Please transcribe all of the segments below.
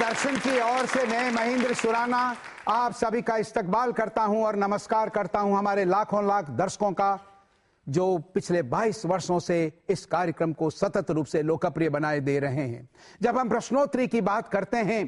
दूरदर्शन की ओर से मैं महेंद्र सुराना आप सभी का इस्तकबाल करता हूं और नमस्कार करता हूं हमारे लाखों लाख दर्शकों का जो पिछले 22 वर्षों से इस कार्यक्रम को सतत रूप से लोकप्रिय बनाए दे रहे हैं। जब हम प्रश्नोत्तरी की बात करते हैं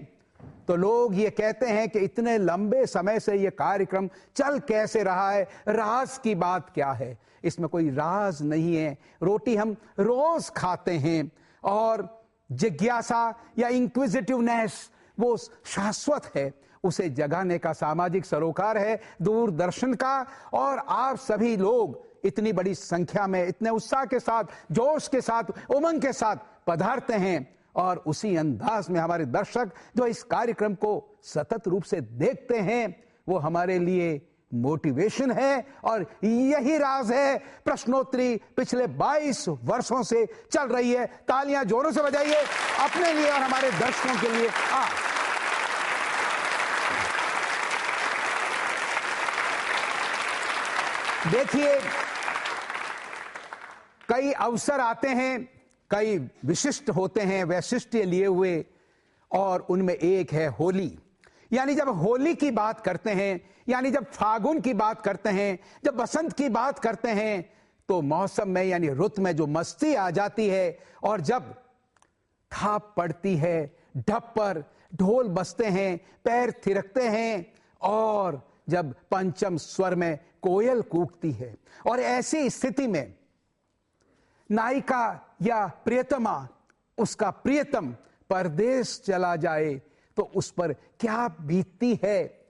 तो लोग ये कहते हैं कि इतने लंबे समय से ये कार्यक्रम चल कैसे रहा है, राज की बात क्या है। इसमें कोई राज नहीं है। रोटी हम रोज खाते हैं और जिज्ञासा या इंक्विजिटिवनेस वो शाश्वत है, उसे जगाने का सामाजिक सरोकार है दूरदर्शन का। और आप सभी लोग इतनी बड़ी संख्या में इतने उत्साह के साथ, जोश के साथ, उमंग के साथ पधारते हैं और उसी अंदाज में हमारे दर्शक जो इस कार्यक्रम को सतत रूप से देखते हैं वो हमारे लिए मोटिवेशन है। और यही राज है प्रश्नोत्तरी पिछले 22 वर्षों से चल रही है। तालियां जोरों से बजाइए अपने लिए और हमारे दर्शकों के लिए। देखिए, कई अवसर आते हैं, कई विशिष्ट होते हैं, वैशिष्ट्य लिए हुए, और उनमें एक है होली। यानी जब होली की बात करते हैं, यानी जब फागुन की बात करते हैं, जब बसंत की बात करते हैं, तो मौसम में यानी रुत में जो मस्ती आ जाती है और जब थाप पड़ती है, ढप पर ढोल बजते हैं, पैर थिरकते हैं और जब पंचम स्वर में कोयल कूकती है, और ऐसी स्थिति में नायिका या प्रियतमा, उसका प्रियतम परदेश चला जाए तो उस पर क्या बीतती है।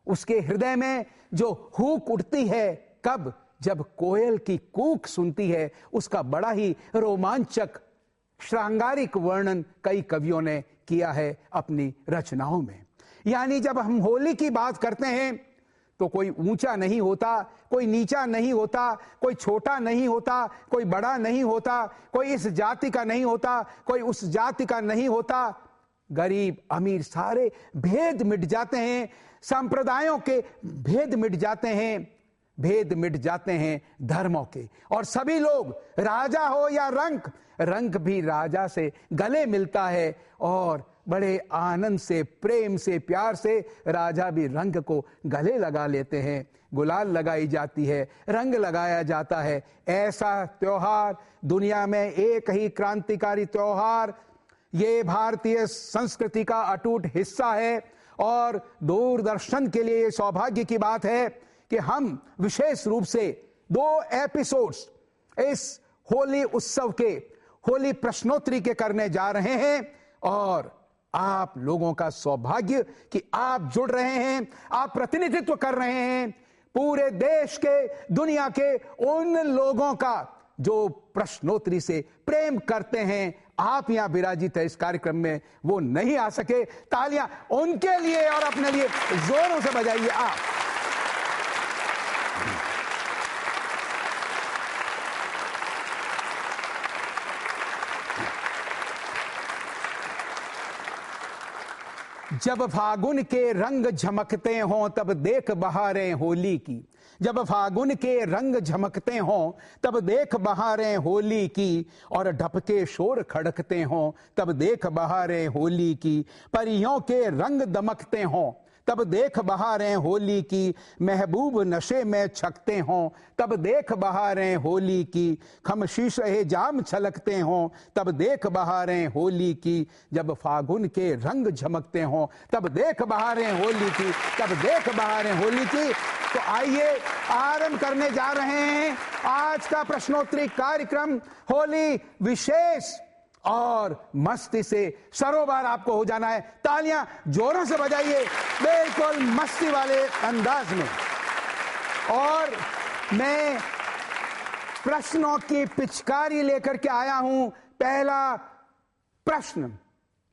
उसके हृदय में जो हुक उठती है कब, जब कोयल की कूक सुनती है। उसका बड़ा ही रोमांचक श्रृंगारिक वर्णन कई कवियों ने किया है अपनी रचनाओं में। यानी जब हम होली की बात करते हैं तो कोई ऊंचा नहीं होता, कोई नीचा नहीं होता, कोई छोटा नहीं होता, कोई बड़ा नहीं होता, कोई इस जाति का नहीं होता, कोई उस जाति का नहीं होता। गरीब अमीर सारे भेद मिट जाते हैं, संप्रदायों के भेद मिट जाते हैं, भेद मिट जाते हैं धर्मों के, और सभी लोग, राजा हो या रंक, रंक भी राजा से गले मिलता है और बड़े आनंद से, प्रेम से, प्यार से राजा भी रंग को गले लगा लेते हैं। गुलाल लगाई जाती है, रंग लगाया जाता है। ऐसा त्योहार दुनिया में एक ही क्रांतिकारी त्योहार, ये भारतीय संस्कृति का अटूट हिस्सा है। और दूरदर्शन के लिए ये सौभाग्य की बात है कि हम विशेष रूप से 2 एपिसोड्स इस होली उत्सव के, होली प्रश्नोत्तरी के करने जा रहे हैं। और आप लोगों का सौभाग्य कि आप जुड़ रहे हैं, आप प्रतिनिधित्व कर रहे हैं पूरे देश के, दुनिया के उन लोगों का जो प्रश्नोत्तरी से प्रेम करते हैं। आप यहां विराजित है इस कार्यक्रम में, वो नहीं आ सके। तालियां उनके लिए और अपने लिए जोरों से बजाइए आप। जब फागुन के रंग झमकते हों तब देख बहारें होली की, जब फागुन के रंग झमकते हों तब देख बहारें होली की, और ढपके शोर खड़कते हों तब देख बहारें होली की, परियों के रंग दमकते हों तब देख बहारें होली की, महबूब नशे में छकते हों तब देख बहारें होली की, खमशीशे जाम छलकते हों तब देख बहारें होली की, जब फागुन के रंग झमकते हों तब देख बहारें होली की, तब देख बहारें होली की। तो आइए आरंभ करने जा रहे हैं आज का प्रश्नोत्तरी कार्यक्रम, होली विशेष, और मस्ती से सरोबार आपको हो जाना है। तालियां जोरों से बजाइए बिल्कुल मस्ती वाले अंदाज में। और मैं प्रश्नों की पिचकारी लेकर के आया हूं। पहला प्रश्न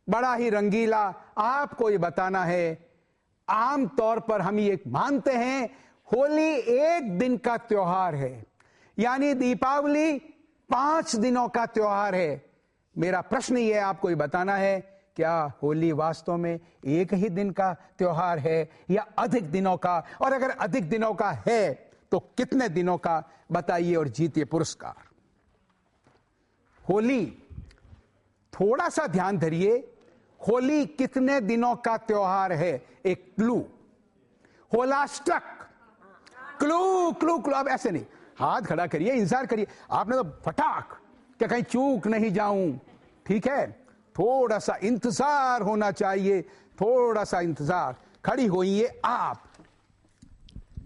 बड़ा ही रंगीला, आपको ये बताना है। आमतौर पर हम ये मानते हैं होली एक दिन का त्योहार है, यानी दीपावली 5 दिनों का त्योहार है। मेरा प्रश्न ये आपको ये बताना है, क्या होली वास्तव में एक ही दिन का त्योहार है या अधिक दिनों का, और अगर अधिक दिनों का है तो कितने दिनों का, बताइए और जीतिए पुरस्कार। होली, थोड़ा सा ध्यान धरिए, होली कितने दिनों का त्योहार है? एक clue, Holashtak. Clue clue clue. अब ऐसे नहीं, हाथ खड़ा करिए, इंतजार करिए। आपने तो फटाक, क्या कहीं चूक नहीं जाऊं, ठीक है? थोड़ा सा इंतजार होना चाहिए, थोड़ा सा इंतजार। खड़ी होइए आप।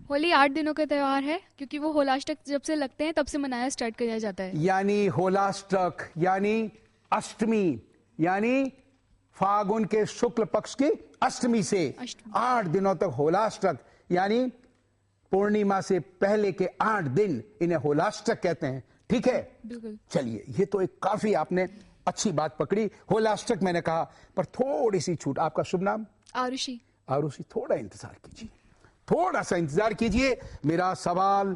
होली 8 दिनों का त्योहार है, क्योंकि वो होलाष्टक जब से लगते हैं तब से मनाया स्टार्ट किया जाता है। यानी होलाष्टक यानी अष्टमी, यानी फागुन के शुक्ल पक्ष की अष्टमी से 8 दिनों तक होलाष्टक, यानी पूर्णिमा से पहले के 8 दिन इन्हें होलाष्टक कहते हैं, ठीक है? बिल्कुल। चलिए, ये तो एक काफी आपने अच्छी बात पकड़ी। होलाष्टक मैंने कहा, पर थोड़ी सी छूट। आपका शुभ नाम? आरुषि। आरुषि, थोड़ा इंतजार कीजिए, थोड़ा सा इंतजार कीजिए। मेरा सवाल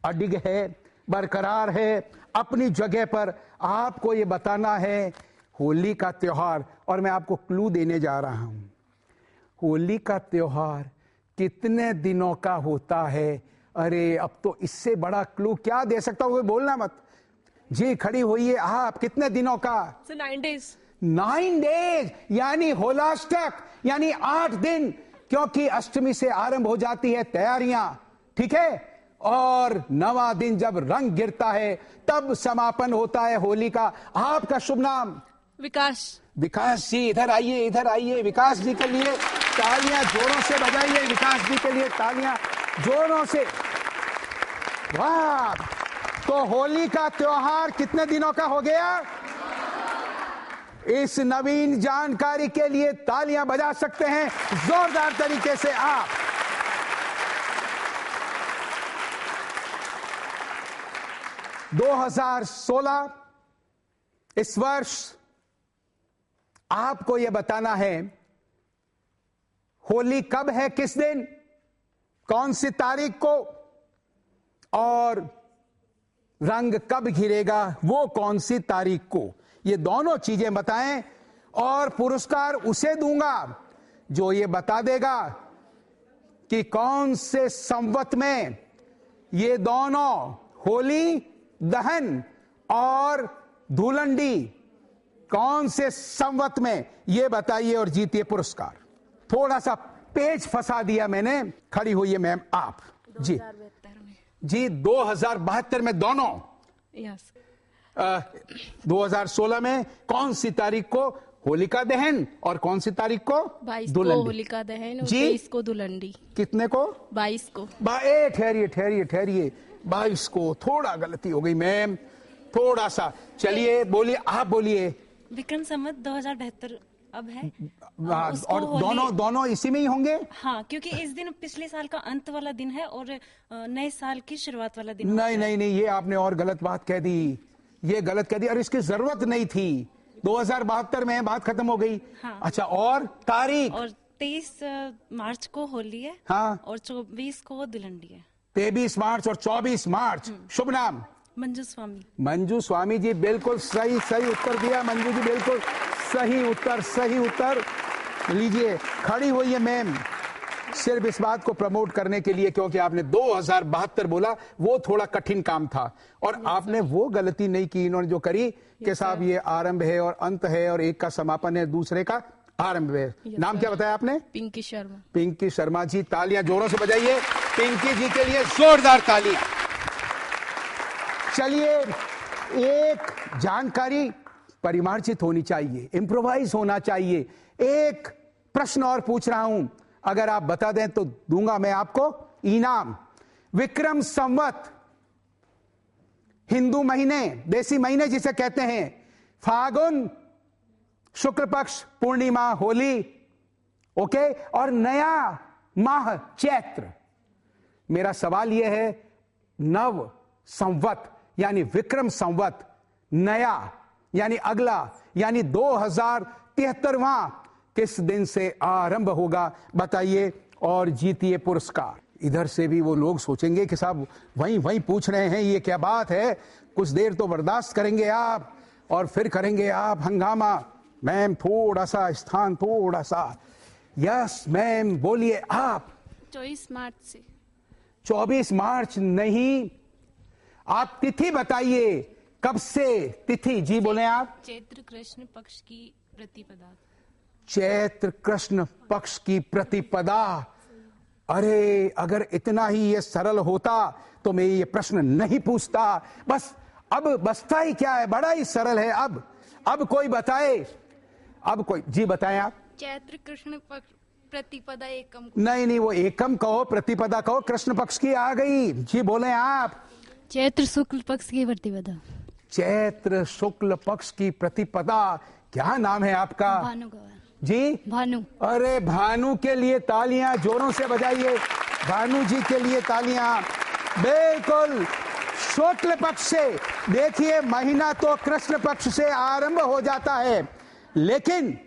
अडिग है, बरकरार है अपनी जगह पर। आपको ये बताना है होली का त्योहार, और मैं आपको क्लू देने जा रहा हूं। होली का त्योहार कितने दिनों का होता है? अरे, अब तो इससे बड़ा क्लू क्या दे सकता हूं? बोलना मत जी। खड़ी होइए आप। कितने दिनों का? 9 days। 9 डेज, यानी होलाष्टक, यानी 8 दिन, क्योंकि अष्टमी से आरंभ हो जाती है तैयारियां, ठीक है? और 9वां दिन जब रंग गिरता है तब समापन होता है होली का। आपका शुभ नाम? विकास। विकास जी, इधर आइए, इधर आइए। विकास जी के लिए तालियां जोरों से बजाइए। विकास जी के लिए तालियां जोरों से। वाह! तो होली का त्योहार कितने दिनों का हो गया? इस नवीन जानकारी के लिए तालियां बजा सकते हैं जोरदार तरीके से आप। – 2016 इस वर्ष आपको यह बताना है होली कब है, किस दिन, कौन सी तारीख को, और रंग कब घिरेगा, वो कौन सी तारीख को। ये दोनों चीजें बताएं, और पुरस्कार उसे दूंगा जो ये बता देगा कि कौन से संवत में ये दोनों होली दहन और धूलंडी, कौन से संवत में, ये बताइए और जीतिए पुरस्कार। थोड़ा सा पेच फंसा दिया मैंने। खड़ी हुई मैम आप। जी 2072 में। जी, 2072 में दोनों। यस। 2016 में कौन सी तारीख को होलिका दहन, और कौन सी तारीख को 22 को दुल्हन? होलिका दहन और जी? 23 को दुलंडी। कितने को? 22 को। ठहरिए ठहरिए ठहरिए, 22 को। थोड़ा गलती हो गई मैम, थोड़ा सा। चलिए बोलिए, आप बोलिए। विक्रम संवत 2072 अब है। और दोनों इसी में ही होंगे? हाँ, क्योंकि इस दिन पिछले साल का अंत वाला दिन है और नए साल की शुरुआत वाला दिन। नहीं नहीं नहीं, ये आपने और गलत बात कह दी, ये गलत कह दी। और इसकी जरूरत नहीं थी। 2072 में बात खत्म हो गई। हाँ। अच्छा, और तारीख? और 23 मार्च को होली है। हाँ। और 24 को दुलंडी है। 23 मार्च और 24 मार्च। शुभ नाम? मंजू स्वामी। मंजू स्वामी जी, बिल्कुल सही सही उत्तर दिया मंजू जी, बिल्कुल सही उत्तर, सही उत्तर। लीजिए, खड़ी हुई है मैम, सिर्फ इस बात को प्रमोट करने के लिए, क्योंकि आपने 2072 बोला, वो थोड़ा कठिन काम था। और आपने वो गलती नहीं की इन्होंने जो करी कि साहब ये आरंभ है और अंत है, और एक का समापन है, दूसरे का आरंभ है। नाम क्या बताया आपने? पिंकी शर्मा। पिंकी शर्मा जी, तालियां जोरों से बजाइए पिंकी जी के लिए, जोरदार तालियां। चलिए, एक जानकारी परिमार्जित होनी चाहिए, इंप्रोवाइज होना चाहिए। एक प्रश्न और पूछ रहा हूं, अगर आप बता दें तो दूंगा मैं आपको इनाम। विक्रम संवत, हिंदू महीने, देसी महीने जिसे कहते हैं, फागुन शुक्ल पक्ष पूर्णिमा होली, ओके, और नया माह चैत्र। मेरा सवाल यह है, नव संवत यानी विक्रम संवत, नया यानी अगला, यानी 2073वां किस दिन से आरंभ होगा, बताइए और जीतिए पुरस्कार। इधर से भी वो लोग सोचेंगे कि साहब वहीं पूछ रहे हैं, ये क्या बात है। कुछ देर तो बर्दाश्त करेंगे आप, और फिर करेंगे आप हंगामा। मैम थोड़ा सा स्थान, थोड़ा सा। यस मैम, बोलिए आप। 24 मार्च से। 24 मार्च नहीं, आप तिथि बताइए, कब से तिथि? जी बोले आप। चैत्र कृष्ण पक्ष की प्रतिपदा। चैत्र कृष्ण पक्ष की प्रतिपदा। अरे अगर इतना ही ये सरल होता तो मैं ये प्रश्न नहीं पूछता। बस अब बसता ही क्या है, बड़ा ही सरल है। अब कोई बताए, अब कोई जी बताएं आप। चैत्र कृष्ण पक्ष प्रतिपदा एकम। नहीं, वो एकम कहो, प्रतिपदा कहो, कृष्ण पक्ष की आ गई। जी बोले आप। चैत्र शुक्ल पक्ष की प्रतिपदा। चैत्र शुक्ल पक्ष की प्रतिपदा। क्या नाम है आपका? भानु गवार जी। भानु। अरे भानु के लिए तालियां जोरों से बजाइए, भानु जी के लिए तालियां। बिल्कुल शुक्ल पक्ष से। देखिए महीना तो कृष्ण पक्ष से आरंभ हो जाता है, लेकिन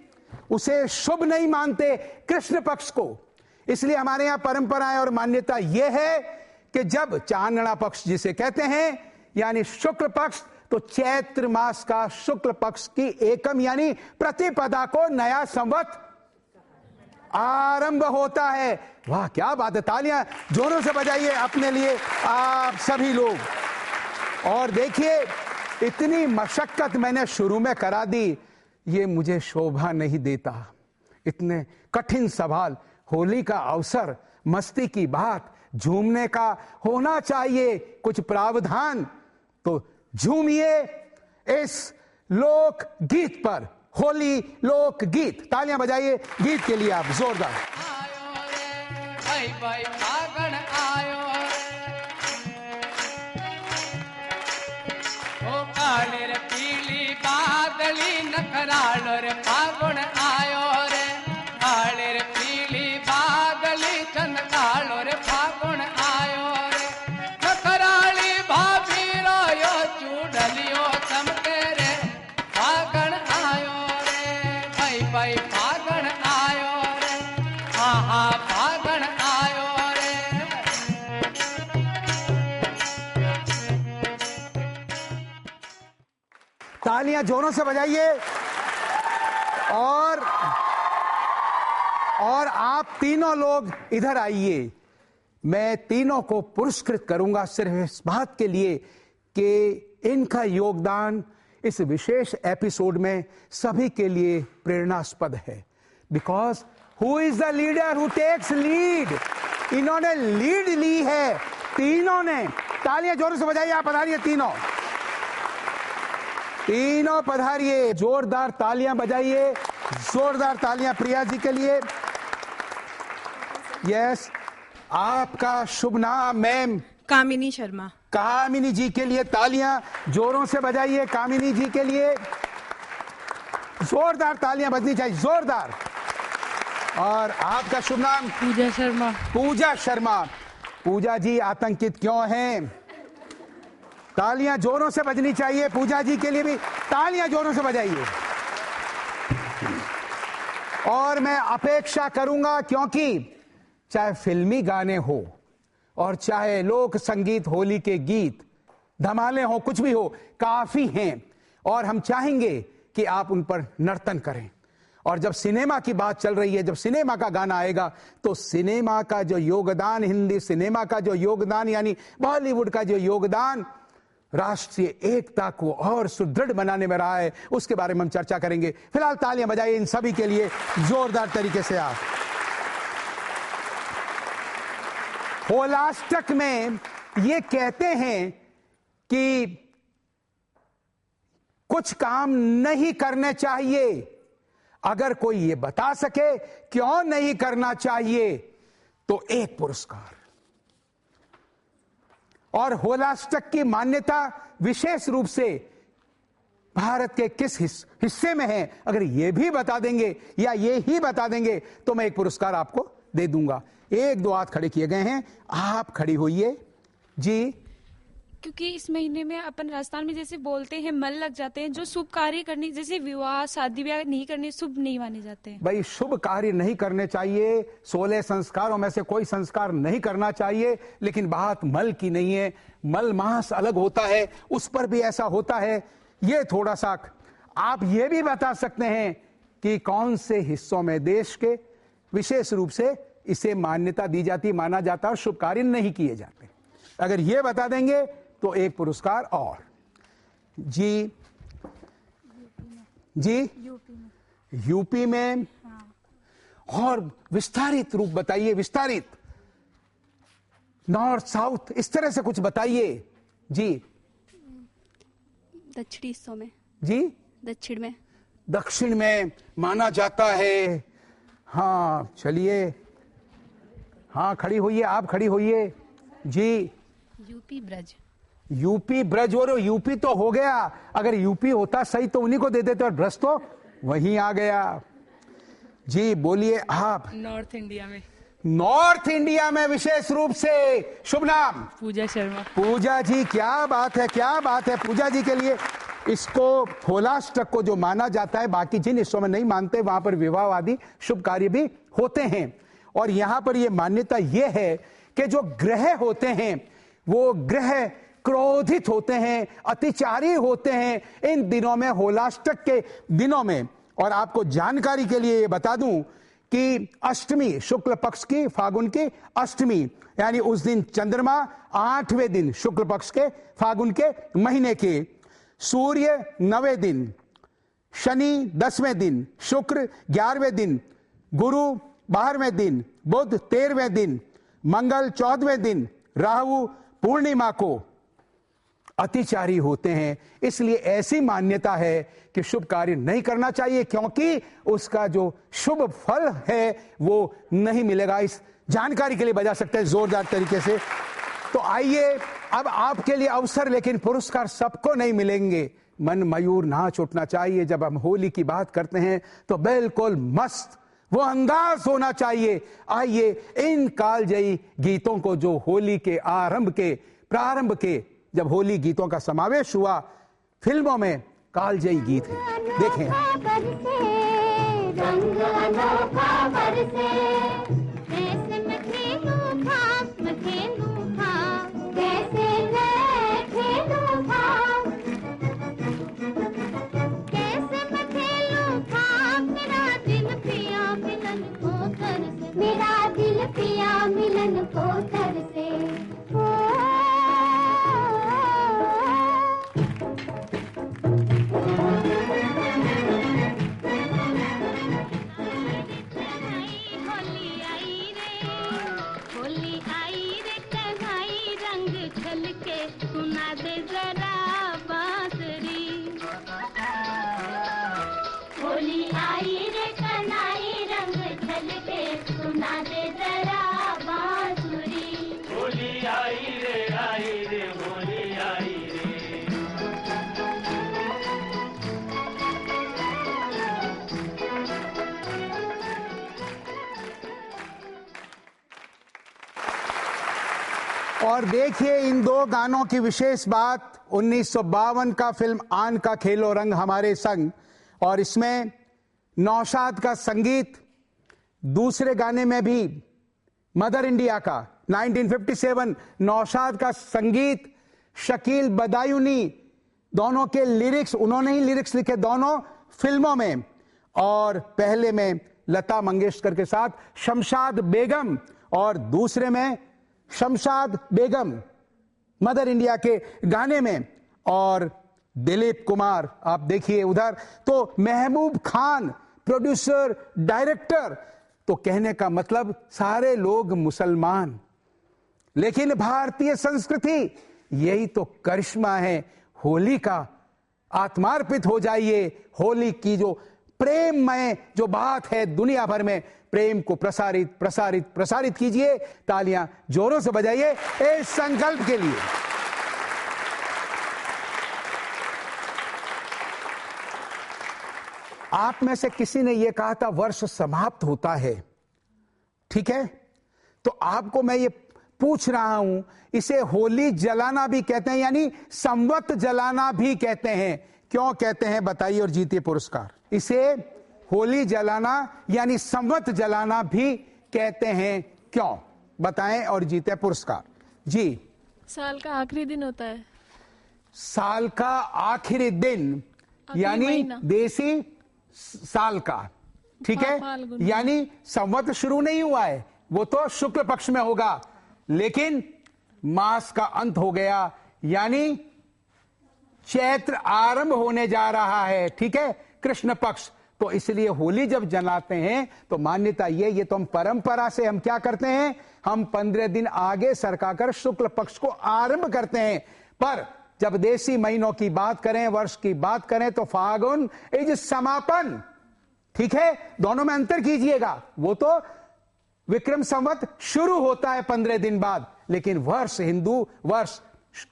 उसे शुभ नहीं मानते कृष्ण पक्ष को। इसलिए हमारे यहां परंपराएं और मान्यता यह है कि जब चांदना पक्ष जिसे कहते हैं यानी शुक्ल पक्ष, तो चैत्र मास का शुक्ल पक्ष की एकम यानी प्रतिपदा को नया संवत आरंभ होता है। वाह क्या बात है, तालियां जोरों से बजाइए अपने लिए आप सभी लोग। और देखिए इतनी मशक्कत मैंने शुरू में करा दी, ये मुझे शोभा नहीं देता। इतने कठिन सवाल, होली का अवसर, मस्ती की बात, झूमने का होना चाहिए कुछ प्रावधान, तो झूमिए इस लोक गीत पर, होली लोक गीत। तालियां बजाइए गीत के लिए आप जोरदार। आयो रे भाई भाई फागण आयो ओ काले रे पीली बादली नखरालो रे फागुण आयो रे, काले रे पीली बादली चंदकालो रे फागुण आयो रे, नखराली भाभी रोयो चूड़लियो चमके रे फागण आयो रे, भाई भाई फागण आयो रे, आहा फागण आयो रे। तालियां जोरों से बजाइए। और आप तीनों लोग इधर आइए। मैं तीनों को पुरस्कृत करूंगा सिर्फ इस बात के लिए कि इनका योगदान इस विशेष एपिसोड में सभी के लिए प्रेरणास्पद है। Because who is the leader who takes lead. इन्होंने लीड ली है तीनों ने। तालियां जोरों से बजाइए। आप पधारिए, तीनों पधारिए। जोरदार तालियां बजाइए, जोरदार तालियां प्रिया जी के लिए। यस, आपका शुभ नाम मैम? कामिनी शर्मा। कामिनी जी के लिए तालियां जोरों से बजाइए। कामिनी जी के लिए जोरदार तालियां बजनी चाहिए, जोरदार। और आपका शुभ नाम? पूजा शर्मा। पूजा शर्मा। पूजा जी आतंकित क्यों हैं? तालियां जोरों से बजनी चाहिए। पूजा जी के लिए भी तालियां जोरों से बजाइए। और मैं अपेक्षा करूंगा, क्योंकि चाहे फिल्मी गाने हो और चाहे लोक संगीत, होली के गीत, धमाले हो, कुछ भी हो, काफी हैं। और हम चाहेंगे कि आप उन पर नर्तन करें। और जब सिनेमा की बात चल रही है, जब सिनेमा का गाना आएगा, तो सिनेमा का जो योगदान, हिंदी सिनेमा का जो योगदान, यानी बॉलीवुड का जो योगदान राष्ट्रीय एकता को और सुदृढ़ बनाने में रहा है, उसके बारे में हम चर्चा करेंगे। फिलहाल तालियां बजाइए इन सभी के लिए जोरदार तरीके से। आप होलाष्टक में ये कहते हैं कि कुछ काम नहीं करने चाहिए। अगर कोई ये बता सके क्यों नहीं करना चाहिए, तो एक पुरस्कार। और होलाष्टक की मान्यता विशेष रूप से भारत के किस हिस्से में है, अगर ये भी बता देंगे या ये ही बता देंगे, तो मैं एक पुरस्कार आपको दे दूंगा। एक दो हाथ खड़े किए गए हैं, आप खड़ी होइए जी। क्योंकि इस महीने में अपन राजस्थान में जैसे बोलते हैं मल लग जाते हैं, जो शुभ कार्य करने, जैसे विवाह शादी ब्याह नहीं करने, शुभ नहीं माने जाते हैं। भाई शुभ कार्य नहीं करने चाहिए, 16 संस्कारों में से कोई संस्कार नहीं करना चाहिए, लेकिन बात मल की नहीं है। मल मास अलग होता है, उस पर भी ऐसा होता है। ये थोड़ा सा आप ये भी बता सकते हैं कि कौन से हिस्सों में देश के विशेष रूप से इसे मान्यता दी जाती, माना जाता और शुभ कार्य नहीं किए जाते। अगर ये बता देंगे तो एक पुरस्कार और। जी जी यूपी में और विस्तारित रूप बताइए, विस्तारित, नॉर्थ साउथ इस तरह से कुछ बताइए जी। दक्षिणी हिस्सों में जी, दक्षिण में दक्षिण में माना जाता है। हाँ चलिए, हाँ खड़ी होइए, आप खड़ी होइए जी। यूपी ब्रज। यूपी ब्रज, और यूपी तो हो गया, अगर यूपी होता सही तो उन्हीं को दे देते, और ब्रज तो वहीं आ गया जी। बोलिए आप। नॉर्थ इंडिया में। नॉर्थ इंडिया में विशेष रूप से, शुभ नाम? पूजा शर्मा। पूजा जी, क्या बात है, क्या बात है। पूजा जी के लिए इसको होलाष्टक को जो माना जाता है, बाकी जिन हिस्सों में नहीं मानते वहां पर विवाह आदि शुभ कार्य भी होते हैं। और यहां पर यह मान्यता यह है कि जो ग्रह होते हैं वो ग्रह क्रोधित होते हैं, अतिचारी होते हैं इन दिनों में, होलाष्टक के दिनों में। और आपको जानकारी के लिए बता दूं कि अष्टमी, शुक्ल पक्ष की, फागुन की अष्टमी, यानी उस दिन चंद्रमा 8वें दिन शुक्ल पक्ष के फागुन के महीने के, सूर्य 9वें दिन, शनि 10वें दिन, शुक्र 11वें दिन, गुरु 12वें दिन, बुध 13वें दिन, मंगल 14वें दिन, राहु पूर्णिमा को अतिचारी होते हैं। इसलिए ऐसी मान्यता है कि शुभ कार्य नहीं करना चाहिए, क्योंकि उसका जो शुभ फल है वो नहीं मिलेगा। इस जानकारी के लिए बजा सकते हैं जोरदार तरीके से। तो आइए, अब आपके लिए अवसर, लेकिन पुरस्कार सबको नहीं मिलेंगे। मन मयूर नाच उठना चाहिए। जब हम होली की बात करते हैं तो बिल्कुल मस्त वो अंदाज होना चाहिए। आइए, इन कालजयी गीतों को, जो होली के आरंभ के, प्रारंभ के, जब होली गीतों का समावेश हुआ फिल्मों में, कालजयी गीत है, देखें। रंग अनोखा बरसे, कैसे मैं खेलूं था, मैं खेलूं था, कैसे मैं खेलूं था, कैसे मैं खेलूं था, मेरा दिल पिया मिलन को तरसे, मेरा दिल पिया मिलन को तरसे। और देखिए इन दो गानों की विशेष बात, 1952 का फिल्म आन का खेलो रंग हमारे संग, और इसमें नौशाद का संगीत, दूसरे गाने में भी मदर इंडिया का 1957 नौशाद का संगीत, शकील बदायूनी, दोनों के लिरिक्स, उन्होंने ही लिरिक्स लिखे दोनों फिल्मों में। और पहले में लता मंगेशकर के साथ शमशाद बेगम, और दूसरे में शमशाद बेगम मदर इंडिया के गाने में, और दिलीप कुमार आप देखिए उधर। तो महबूब खान प्रोड्यूसर डायरेक्टर, तो कहने का मतलब सारे लोग मुसलमान, लेकिन भारतीय संस्कृति, यही तो करिश्मा है होली का। आत्मार्पित हो जाइए, होली की जो प्रेममय जो बात है दुनिया भर में, प्रेम को प्रसारित प्रसारित प्रसारित कीजिए। तालियां जोरों से बजाइए इस संकल्प के लिए। आप में से किसी ने यह कहा था वर्ष समाप्त होता है, ठीक है, तो आपको मैं ये पूछ रहा हूं, इसे होली जलाना भी कहते हैं, यानी संवत जलाना भी कहते हैं। क्यों कहते हैं बताइए और जीतिए पुरस्कार। इसे होली जलाना यानी संवत जलाना भी कहते हैं, क्यों बताएं और जीते पुरस्कार। जी। साल का आखिरी दिन होता है। साल का आखिरी दिन यानी देसी साल का, ठीक है, यानी संवत शुरू नहीं हुआ है, वो तो शुक्ल पक्ष में होगा, लेकिन मास का अंत हो गया, यानी चैत्र आरंभ होने जा रहा है, ठीक है, कृष्ण पक्ष। तो इसलिए होली जब जलाते हैं तो मान्यता ये तो हम परंपरा से हम क्या करते हैं, हम 15 दिन आगे सरकाकर शुक्ल पक्ष को आरंभ करते हैं। पर जब देसी महीनों की बात करें, वर्ष की बात करें, तो फागुन इज समापन। ठीक है, दोनों में अंतर कीजिएगा। वो तो विक्रम संवत शुरू होता है 15 दिन बाद, लेकिन वर्ष, हिंदू वर्ष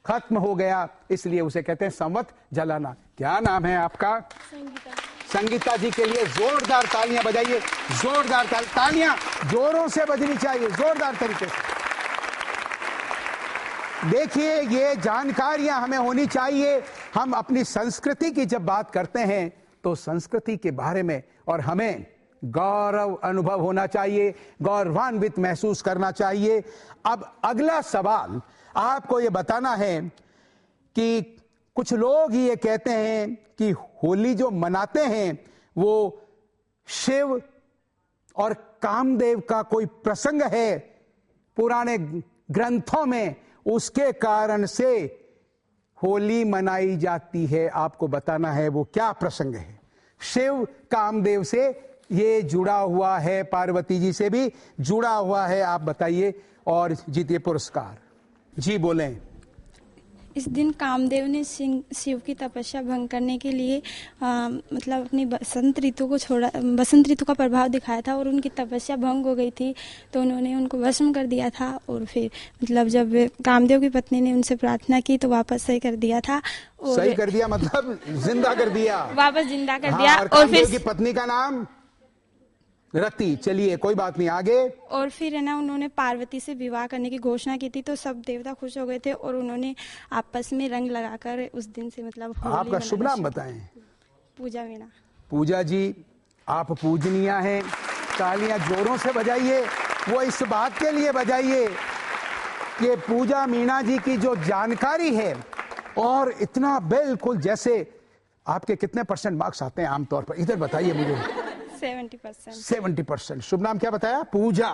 खत्म हो गया, इसलिए उसे कहते हैं संवत जलाना। क्या नाम है आपका? संगीता जी के लिए जोरदार तालियां बजाइए, जोरदार तालियां जोरों से बजनी चाहिए, जोरदार तरीके से। देखिए, ये जानकारियां हमें होनी चाहिए। हम अपनी संस्कृति की जब बात करते हैं तो संस्कृति के बारे में और हमें गौरव अनुभव होना चाहिए, गौरवान्वित महसूस करना चाहिए। अब अगला सवाल आपको ये बताना है कि कुछ लोग ये कहते हैं कि होली जो मनाते हैं वो शिव और कामदेव का कोई प्रसंग है पुराने ग्रंथों में, उसके कारण से होली मनाई जाती है। आपको बताना है वो क्या प्रसंग है। शिव कामदेव से ये जुड़ा हुआ है, पार्वती जी से भी जुड़ा हुआ है। आप बताइए और जीतिए पुरस्कार। जी बोलें। इस दिन कामदेव ने शिव की तपस्या भंग करने के लिए मतलब अपनी बसंत ऋतु को छोड़ा, बसंत ऋतु का प्रभाव दिखाया था और उनकी तपस्या भंग हो गई थी, तो उन्होंने उनको भस्म कर दिया था। और फिर मतलब जब कामदेव की पत्नी ने उनसे प्रार्थना की तो वापस सही कर दिया था। और सही कर दिया मतलब जिंदा कर दिया, वापस जिंदा कर दिया। और फिर की पत्नी का नाम रति। चलिए कोई बात नहीं, आगे। और फिर है ना, उन्होंने पार्वती से विवाह करने की घोषणा की थी, तो सब देवता खुश हो गए थे और उन्होंने आपस में रंग लगाकर उस दिन से मतलब आपका शुभ नाम बताएं। पूजा मीणा। पूजा जी, आप पूजनीय हैं। तालियां जोरों से बजाइए। वो इस बात के लिए बजाइए कि पूजा मीणा जी की जो जानकारी है, और इतना बिल्कुल जैसे आपके कितने % मार्क्स आते हैं आमतौर पर, इधर बताइए मुझे। 70%। शुभ नाम क्या बताया? पूजा।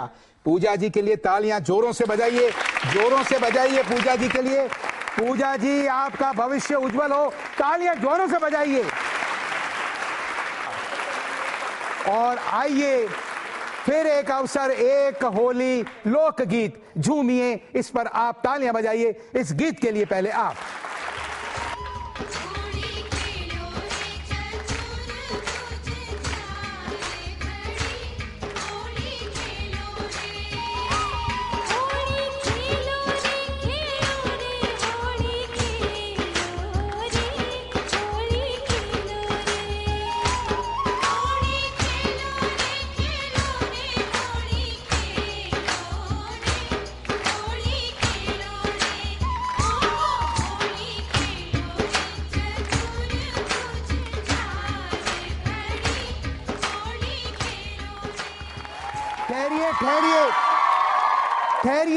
पूजा जी के लिए तालियां जोरों से बजाइए, जोरों से बजाइए पूजा जी के लिए। पूजा जी, आपका भविष्य उज्जवल हो। तालियां जोरों से बजाइए। और आइए फिर एक अवसर, एक होली लोकगीत। झूमिए, इस पर आप तालियां बजाइए। इस गीत के लिए पहले आप।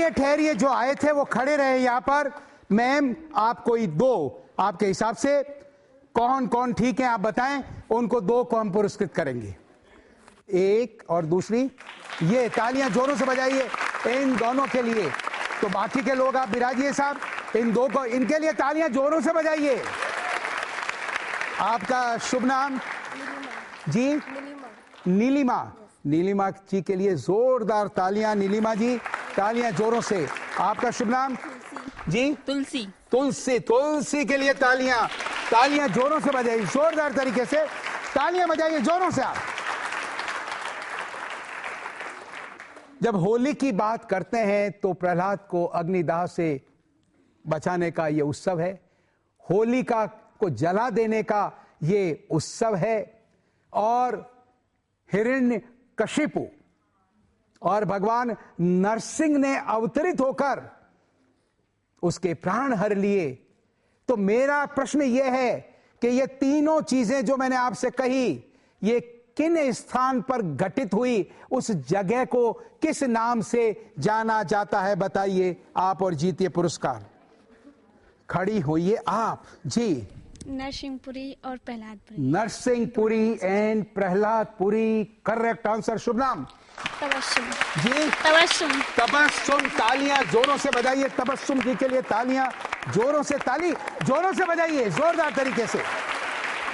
ठहरिए, जो आए थे वो खड़े रहे यहाँ पर। मैम, आप कोई दो, आपके हिसाब से कौन कौन ठीक है आप बताएं, उनको 2 को हम पुरस्कृत करेंगे। एक और दूसरी, ये तालियां जोरों से बजाइए इन दोनों के लिए। तो बाकी के लोग आप बिराजिए साहब, इन 2 को, इनके लिए तालियां जोरों से बजाइए। आपका शुभ नाम? जी नीलिमा। नीलिमा जी के लिए जोरदार तालियां। नीलिमा जी, तालियां जोरों से। आपका शुभ नाम? जी तुलसी। तुलसी के लिए तालियां जोरों से बजाइए, जोरदार तरीके से तालियां बजाइए जोरों से आप। जब होली की बात करते हैं तो प्रहलाद को अग्निदाह से बचाने का ये उत्सव है, होलिका को जला देने का ये उत्सव है, और हिरण्यकशिपु और भगवान नरसिंह ने अवतरित होकर उसके प्राण हर लिए। तो मेरा प्रश्न यह है कि ये तीनों चीजें जो मैंने आपसे कही, ये किन स्थान पर घटित हुई, उस जगह को किस नाम से जाना जाता है? बताइए आप और जीतिए पुरस्कार। खड़ी होइए आप। जी नरसिंहपुरी और प्रहलादपुरी। Narsinghpuri and प्रहलादपुरी, correct answer. शुभ नाम? तबस्सुम। जी तबस्सुम। तालियां जोरों से बजाइए तबस्सुम जी के लिए। तालियां जोरों से, ताली जोरों से बजाइए जोरदार तरीके से।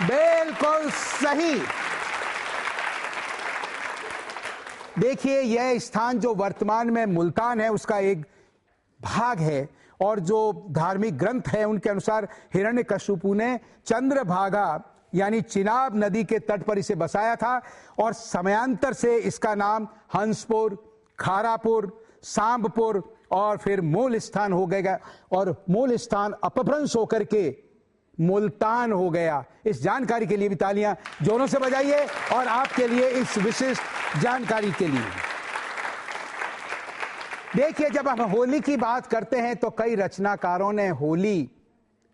बिल्कुल सही। देखिए, यह स्थान जो वर्तमान में मुल्तान है उसका एक भाग है, और जो धार्मिक ग्रंथ है उनके अनुसार हिरण्यकशिपु ने चंद्रभागा यानी चिनाब नदी के तट पर इसे बसाया था, और समयांतर से इसका नाम हंसपुर, खारापुर, सांबपुर और फिर मूल स्थान हो गया, और मूल स्थान अपभ्रंश होकर के मुल्तान हो गया। इस जानकारी के लिए भी तालियां जोरों से बजाइए, और आपके लिए इस विशिष्ट जानकारी के लिए। देखिए, जब हम होली की बात करते हैं तो कई रचनाकारों ने होली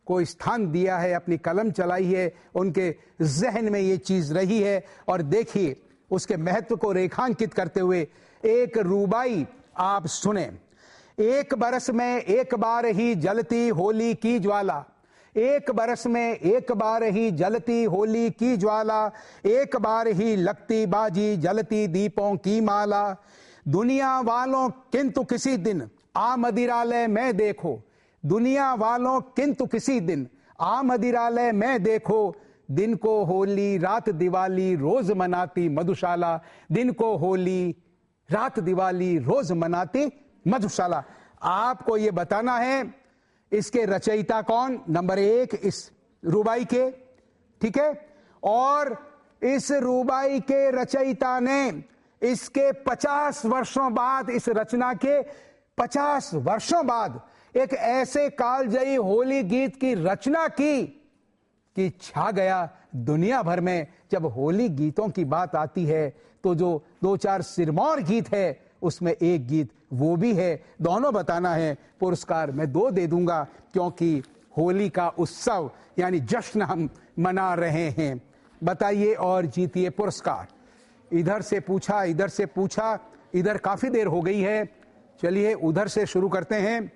को स्थान दिया है, अपनी कलम चलाई है, उनके जहन में ये चीज रही है। और देखिए, उसके महत्व को रेखांकित करते हुए एक रूबाई आप सुने। एक बरस में एक बार ही जलती होली की ज्वाला, एक बरस में एक बार ही जलती होली की ज्वाला, एक बार ही लगती बाजी जलती दीपों की माला। दुनिया वालों किंतु किसी दिन आ मदिरालय में देखो, दुनिया वालों किंतु किसी दिन आ मदिरालय में देखो, दिन को होली रात दिवाली रोज मनाती मधुशाला, दिन को होली रात दिवाली रोज मनाती मधुशाला। आपको यह बताना है इसके रचयिता कौन, नंबर एक इस रूबाई के, ठीक है, और इस रूबाई के रचयिता ने इसके 50 वर्षों बाद, इस रचना के 50 वर्षों बाद एक ऐसे कालजयी होली गीत की रचना की कि छा गया दुनिया भर में। जब होली गीतों की बात आती है तो जो 2-4 सिरमौर गीत है उसमें एक गीत वो भी है। दोनों बताना है, पुरस्कार मैं 2 दे दूंगा, क्योंकि होली का उत्सव यानी जश्न हम मना रहे हैं। बताइए और जीतिए पुरस्कार। इधर से पूछा, इधर से पूछा, इधर काफी देर हो गई है, चलिए उधर से शुरू करते हैं।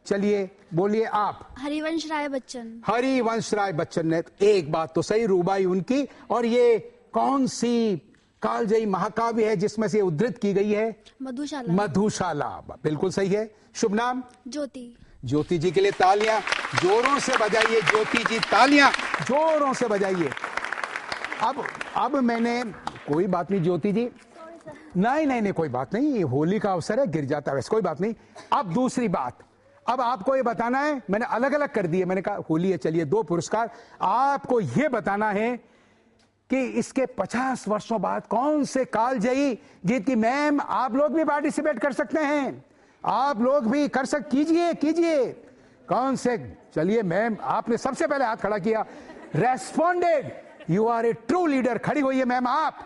चलिए बोलिए आप। हरिवंश राय बच्चन। हरिवंश राय बच्चन ने, एक बात तो सही, रूबाई उनकी। और ये कौन सी कालजयी महाकाव्य है जिसमें से उद्धृत की गई है? मधुशाला। मधुशाला, बिल्कुल सही है। शुभ नाम? ज्योति। ज्योति जी के लिए तालियां जोरों से बजाइए, ज्योति जी तालियां जोरों से बजाइए। अब मैंने, कोई बात नहीं ज्योति जी, नहीं कोई बात नहीं, होली का अवसर है, गिर जाता है वैसे, कोई बात नहीं। अब दूसरी बात, अब आपको ये बताना है, मैंने अलग अलग कर दिए, मैंने कहा होली है, चलिए 2 पुरस्कार। आपको ये बताना है कि इसके 50 वर्षों बाद कौन से कालजयी गीत की, मैम आप लोग भी पार्टिसिपेट कर सकते हैं, आप लोग भी कर कीजिए कौन से, चलिए मैम आपने सबसे पहले हाथ खड़ा किया, responded, you are a true leader. खड़ी हुई है मैम आप,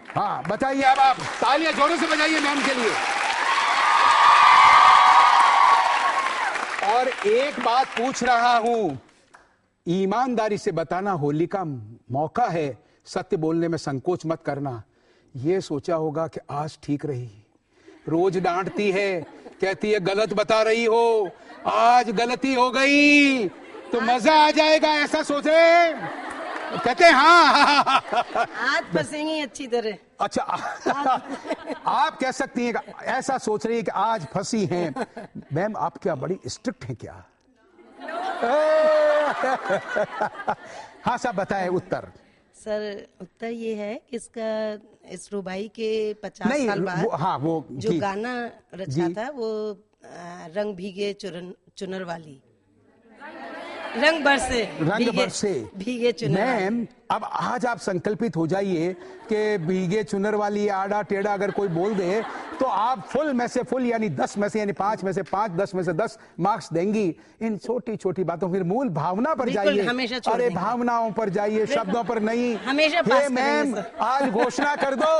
हाँ बताइए। अब आप तालियां जोरों से बजाइए मैम के लिए। और एक बात पूछ रहा हूं, ईमानदारी से बताना, होली का मौका है, सत्य बोलने में संकोच मत करना। ये सोचा होगा कि आज ठीक रही, रोज डांटती है, कहती है गलत बता रही हो, आज गलती हो गई तो मजा आ जाएगा, ऐसा सोचे, कहते हैं हाँ आज फंसेंगी अच्छी तरह। अच्छा आप कह सकती हैं, ऐसा सोच रही है कि आज फंसी हैं। मैम आप क्या बड़ी स्ट्रिक्ट हैं क्या? हाँ साहब बताएं उत्तर। सर उत्तर ये है कि इस रूबाई के 50 साल बाद हाँ, वो जो गाना रचा था वो रंग भीगे चुनर वाली, रंग बरसे भीगे चुनर। मैम अब आज आप संकल्पित हो जाइए कि भीगे चुनर वाली आड़ा टेढ़ा अगर कोई बोल दे तो आप फुल में से फुल यानी 10 में से यानी 5 में से 5, 10 में से 10 मार्क्स देंगी। इन छोटी छोटी बातों, फिर मूल भावना पर जाइए, अरे भावनाओं पर जाइए, शब्दों पर नहीं। हमेशा मैम आज घोषणा कर दो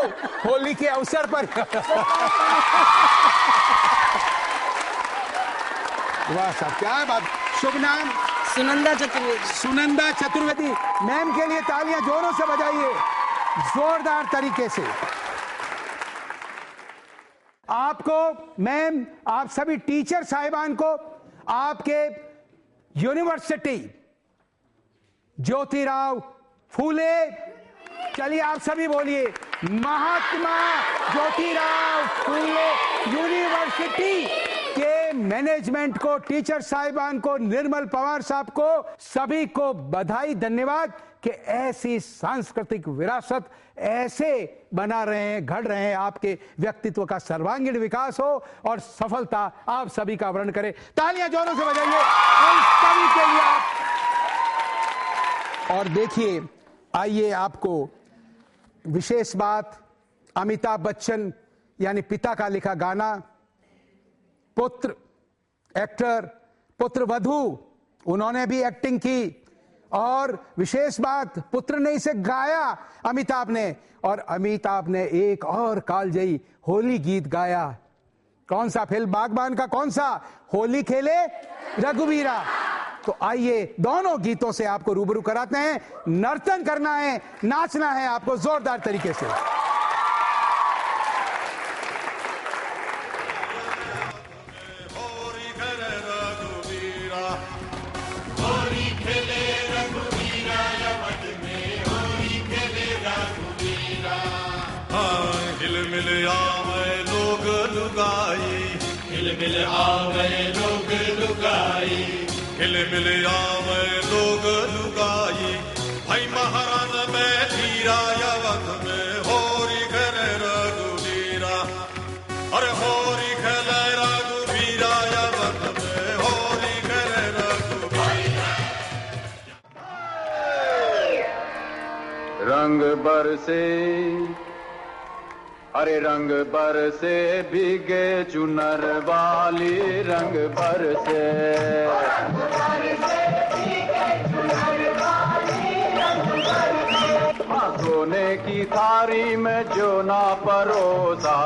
होली के अवसर पर। वाह साहब क्या बात। शुभ नाम? सुनंदा चतुर्वेदी। सुनंदा चतुर्वेदी मैम के लिए तालियां जोरों से बजाइए, जोरदार तरीके से। आपको मैम, आप सभी टीचर साहिबान को आपके यूनिवर्सिटी ज्योतिराव फूले, चलिए आप सभी बोलिए, महात्मा ज्योतिराव फूले यूनिवर्सिटी के मैनेजमेंट को, टीचर साहिबान को, निर्मल पवार साहब को, सभी को बधाई, धन्यवाद कि ऐसी सांस्कृतिक विरासत ऐसे बना रहे हैं, घड़ रहे हैं, आपके व्यक्तित्व का सर्वांगीण विकास हो और सफलता आप सभी का वर्ण करे। तालियां जोरों से बजाइए उन सभी के लिए आप। और देखिए, आइए आपको विशेष बात, अमिताभ बच्चन यानी पिता का लिखा गाना, पुत्र एक्टर, पुत्र वधू, उन्होंने भी एक्टिंग की और विशेष बात, पुत्र ने इसे गाया अमिताभ ने, और अमिताभ ने एक और कालजयी होली गीत गाया। कौन सा? फिल्म बागबान का कौन सा? होली खेले रघुवीरा। तो आइए दोनों गीतों से आपको रूबरू कराते हैं। नर्तन करना है, नाचना है आपको जोरदार तरीके से। हिल आवे लोग लुगाई, हिल मिल आवे लोग लुगाई, हिल मिल आवे लोग लुगाई, भाई महाराज में धीरा यवत में होरी खेले रघुवीरा, अरे होरी खेले रघुवीरा यवत में होरी खेले रघुवीरा। रंग बरसे, अरे रंग बरसे भीगे चुनर वाली, रंग बरसे, सोने की थारी में जो ना परोसा,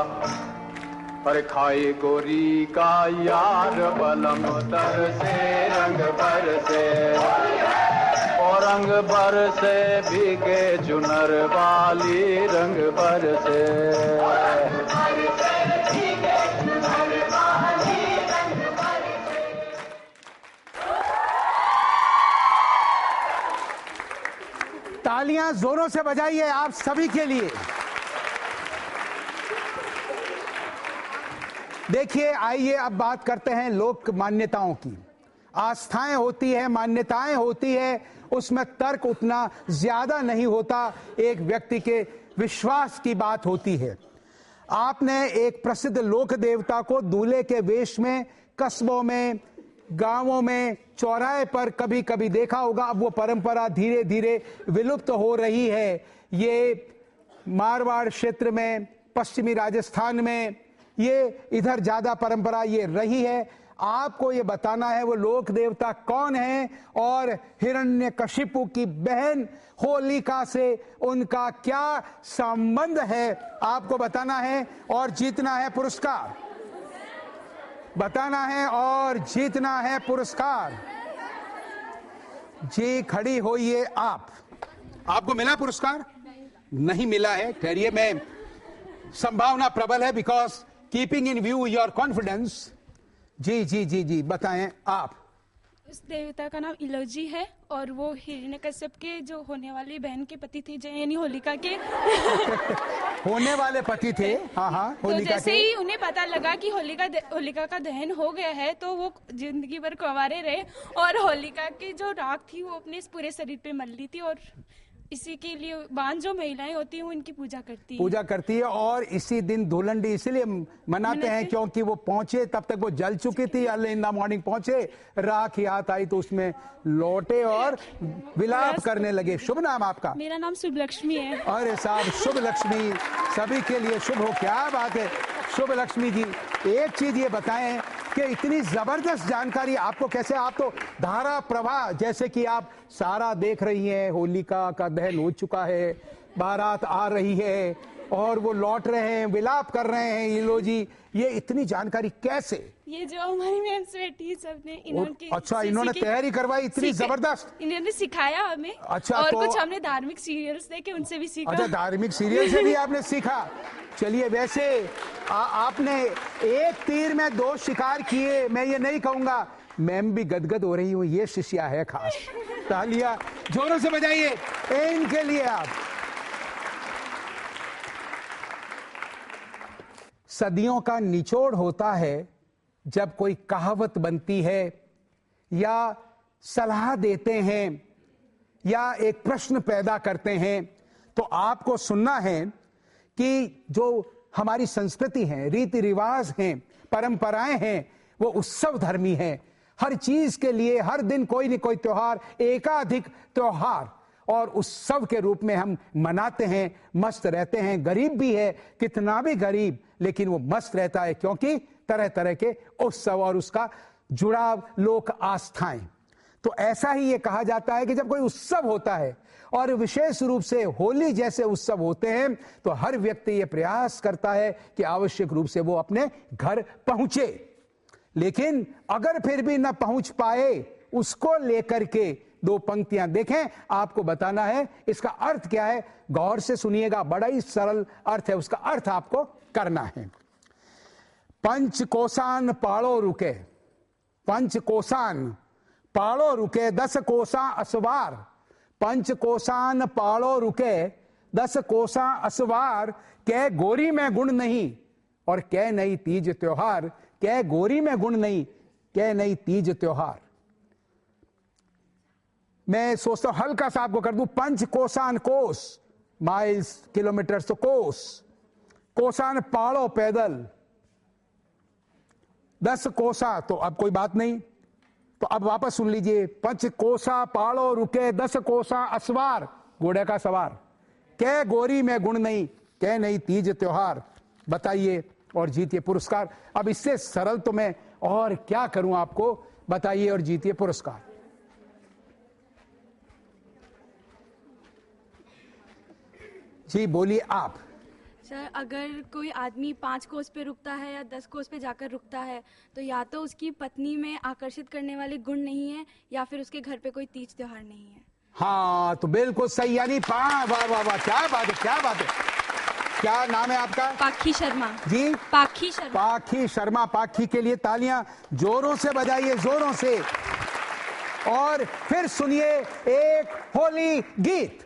पर खाए गोरी का यार बलम तरसे, रंग बरसे और रंग बरसे भीगे चुनर वाली, रंग बरसे। तालियां जोरों से बजाइए आप सभी के लिए। देखिए, आइए अब बात करते हैं लोक मान्यताओं की। आस्थाएं होती है, मान्यताएं होती है, उसमें तर्क उतना ज्यादा नहीं होता, एक व्यक्ति के विश्वास की बात होती है। आपने एक प्रसिद्ध लोक देवता को दूल्हे के वेश में कस्बों में, गांवों में, चौराहे पर कभी कभी देखा होगा। अब वो परंपरा धीरे धीरे विलुप्त हो रही है। ये मारवाड़ क्षेत्र में, पश्चिमी राजस्थान में, ये इधर ज्यादा परंपरा ये रही है। आपको ये बताना है वो लोक देवता कौन है और हिरण्यकशिपु की बहन होलिका से उनका क्या संबंध है, आपको बताना है और जीतना है पुरस्कार। बताना है और जीतना है पुरस्कार। जी खड़ी होइए आप। आपको मिला पुरस्कार? नहीं मिला है, ठहरिए, मैं संभावना प्रबल है, because keeping in view your confidence. जी जी जी जी बताएं आप। उस देवता का नाम इलोजी है और वो हिरण्यकश्यप के जो होने वाली बहन के पति थे, यानी होलिका के होने वाले पति थे। हाँ हाँ, होलिका तो जैसे के। ही उन्हें पता लगा कि होलिका का दहन हो गया है, तो वो जिंदगी भर कुंवारे रहे और होलिका की जो राख थी वो अपने पूरे शरीर पे मल ली थी और इसी के लिए बांध जो महिलाएं होती हैं वो इनकी पूजा करती है और इसी दिन धुलंडी इसलिए मनाते हैं क्योंकि वो पहुंचे तब तक वो जल चुकी थी। अर्ली इन द मॉर्निंग पहुंचे, राख याद आई तो उसमें लौटे और विलाप करने लगे। शुभ नाम आपका? मेरा नाम शुभ लक्ष्मी है। अरे साहब, शुभ लक्ष्मी सभी के लिए शुभ हो। क्या बात है शुभ लक्ष्मी जी। एक चीज ये बताएं कि इतनी जबरदस्त जानकारी आपको कैसे, आप तो धारा प्रवाह जैसे कि आप सारा देख रही हैं, होलिका का दहन हो चुका है, बारात आ रही है और वो लौट रहे हैं, विलाप कर रहे हैं, ये लो जी, ये इतनी जानकारी कैसे? ये जो हमारी मैम बैठी सबने इन्होंने अच्छा, इन्होंने तैयारी करवाई इतनी जबरदस्त, इन्होंने सिखाया हमें। अच्छा, और तो कुछ हमने धार्मिक सीरियल्स देखे उनसे भी सीखा। अच्छा, धार्मिक सीरियल से भी आपने सीखा। चलिए, वैसे आपने एक तीर में दो शिकार किए, मैं ये नहीं कहूंगा। मैम भी गदगद हो रही हूं, ये शिष्या है खास। तालियां जोरों से बजाइए इनके लिए आप। सदियों का निचोड़ होता है जब कोई कहावत बनती है या सलाह देते हैं या एक प्रश्न पैदा करते हैं, तो आपको सुनना है कि जो हमारी संस्कृति है, रीति रिवाज हैं, परंपराएं हैं, वो उत्सव धर्मी है। हर चीज के लिए हर दिन कोई न कोई त्योहार, एकाधिक त्योहार और उत्सव के रूप में हम मनाते हैं, मस्त रहते हैं। गरीब भी है, कितना भी गरीब, लेकिन वो मस्त रहता है, क्योंकि तरह तरह के उत्सव और उसका जुड़ाव, लोक आस्थाएं। तो ऐसा ही ये कहा जाता है कि जब कोई उत्सव होता है और विशेष रूप से होली जैसे उत्सव होते हैं, तो हर व्यक्ति ये प्रयास करता है कि आवश्यक रूप से वो अपने घर पहुंचे। लेकिन अगर फिर भी न पहुंच पाए, उसको लेकर के दो पंक्तियां देखें, आपको बताना है इसका अर्थ क्या है। गौर से सुनिएगा, बड़ा ही सरल अर्थ है, उसका अर्थ आपको करना है। पंचकोसान पाड़ो रुके, पंचकोसान पाड़ो रुके 10 कोसा असवार। पंचकोसान पाड़ो रुके 10 कोसा असवार, कै गोरी में गुण नहीं और कै नहीं तीज त्योहार। कै गोरी में गुण नहीं, कै नहीं तीज त्योहार। मैं सोचता हूं हल्का सा आपको कर दूं। पंच कोसान, कोस माइल्स, किलोमीटर, तो कोस, कोसान पाड़ो पैदल, 10 कोसा, तो अब कोई बात नहीं। तो अब वापस सुन लीजिए। पंच कोसा पाड़ो रुके 10 कोसा असवार, घोड़े का सवार। कै गोरी में गुण नहीं, कै नहीं तीज त्योहार। बताइए और जीतिए पुरस्कार। अब इससे सरल तो मैं और क्या करूं आपको, बताइए और जीतिए पुरस्कार। जी बोलिए आप। सर, अगर कोई आदमी 5 कोस पे रुकता है या 10 कोस पे जाकर रुकता है, तो या तो उसकी पत्नी में आकर्षित करने वाले गुण नहीं है, या फिर उसके घर पे कोई तीज त्योहार नहीं है। हाँ, तो बिल्कुल सही। यानी वाह वाह वाह, क्या बात है, क्या बात है। क्या नाम है आपका? पाखी शर्मा जी। पाखी शर्मा। पाखी शर्मा। पाखी के लिए तालियां जोरों से बजाइए, जोरों से। और फिर सुनिए एक होली गीत।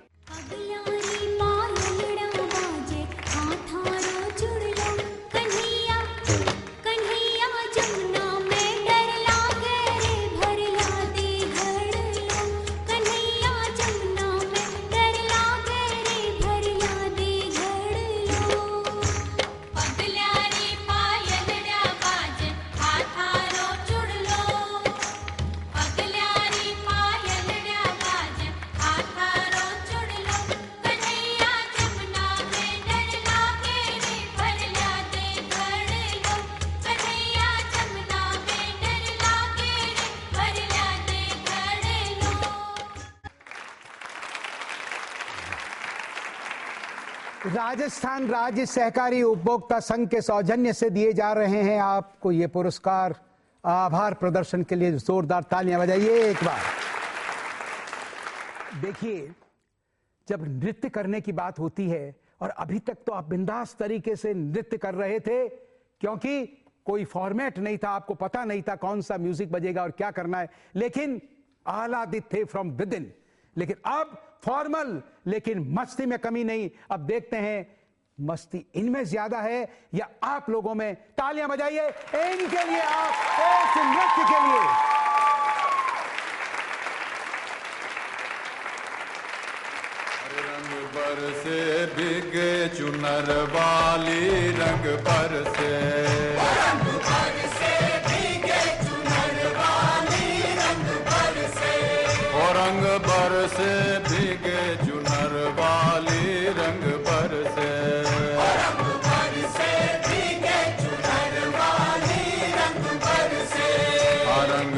राजस्थान राज्य सहकारी उपभोक्ता संघ के सौजन्य से दिए जा रहे हैं आपको ये पुरस्कार। आभार प्रदर्शन के लिए जोरदार तालियां बजाइए एक बार। देखिए, जब नृत्य करने की बात होती है, और अभी तक तो आप बिंदास तरीके से नृत्य कर रहे थे, क्योंकि कोई फॉर्मेट नहीं था, आपको पता नहीं था कौन सा म्यूजिक बजेगा और क्या करना है, लेकिन आह्लादित थे फ्रॉम विद इन। लेकिन अब फॉर्मल, लेकिन मस्ती में कमी नहीं। अब देखते हैं मस्ती इनमें ज्यादा है या आप लोगों में। तालियां बजाइए इनके लिए, आप इस नृत्य के लिए। रंग बरसे भीगे चुनर वाली, रंग बरसे, रंग बरसे भीगे चुनर वाली, रंग बरसे, और रंग बरसे भीगे चुनर वाली, रंग बरसे, रंग बरसे भीगे चुनर वाली, रंग बरसे, रंग